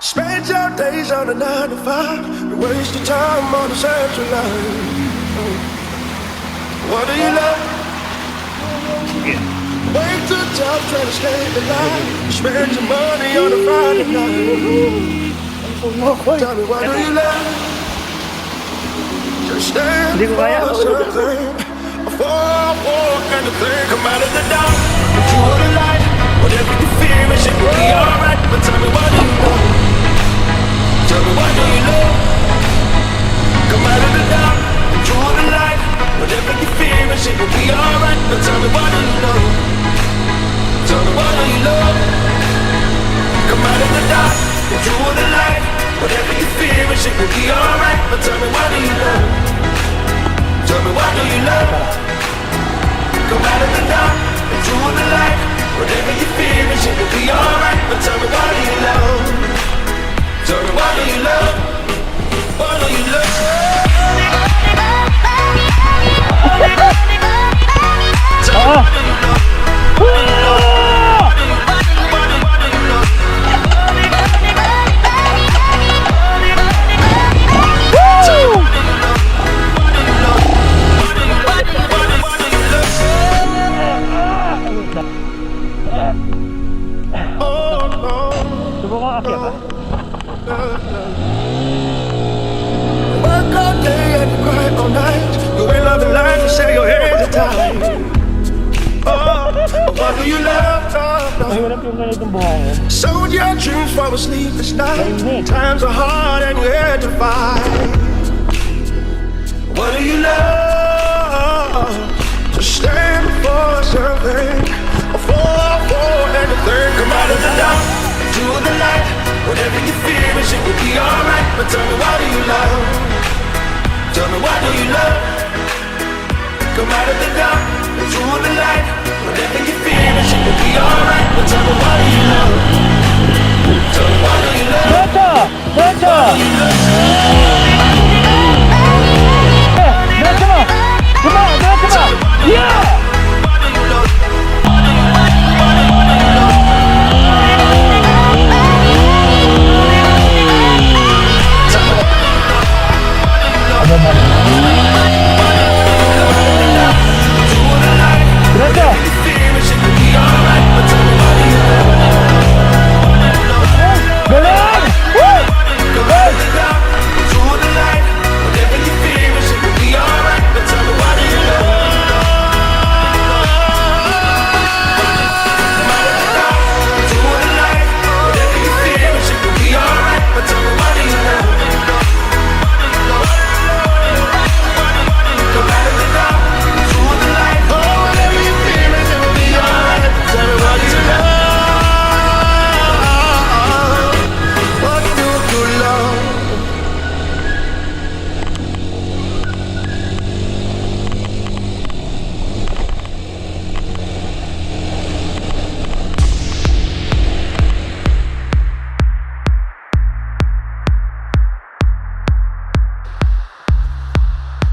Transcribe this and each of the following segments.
Spend your days on a 9 to 5, you waste your time on the central line. What do you love? Wake to the top, trying to stay alive. Spend your money on a Friday night. Tell me, what do you love? Just stand for something. A 4 and a thing. Come out of the dark, into the light. Whatever you fear, it should be alright. But tell me, what do you love? Tell me, what do you love? Come out of the dark, into the light. Whatever you fear, it should be alright. But tell me, what do you love? Tell me, what do you love? Come out of the dark, into the light. Whatever you fear, it should be alright. But tell me, what do you love? Tell me, what do you love? Come out of the dark, into the light. Whatever you fear, it should be alright. But tell me, what do you love? Tell me, what do you love? What do you love? Subukan akyat ba? Work all day and you cry all night. You ain't loving life, you say your hands are tied. Oh, what do you love? Mahirap yung ganitong buhangin. Sold your dreams for a sleepless night. Times are hard and you had to fight. What do you love? To stand for something. A 4 and a thing. Come out of the dark, into the light. Whatever you fear, it will be alright. But tell me, what do you love? Tell me, what do you love? Come out of the dark, into the light. Whatever you fear, it will be alright. But tell me, what do you love? Tell me, what do you love? Diretso! Diretso! Diretso mo! Diretso mo! Yeah!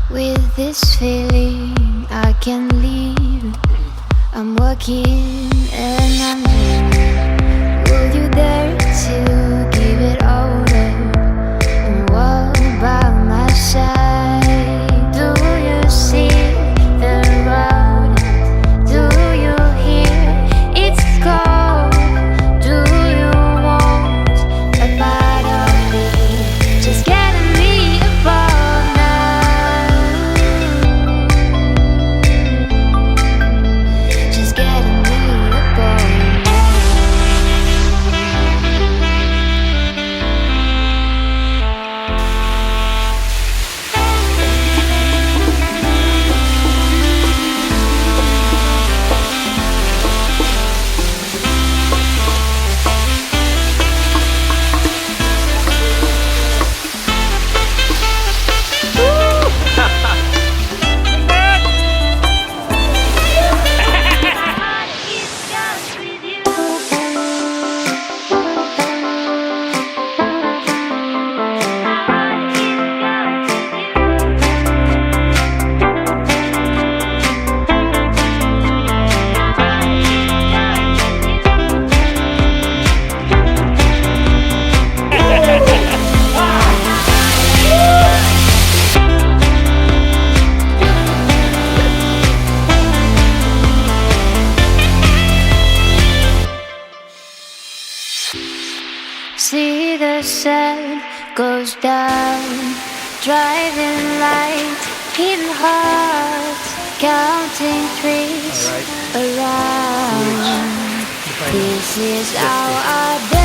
With this feeling I can leave. I'm walking and I'm dreaming. Will you dare to give it over and walk by my side? Do you see the road? Do you hear it's cold? Do you want a part of me? Just getting me above now. Just getting me See the sun goes down, driving lights, hitting hearts, counting trees around. This is our day.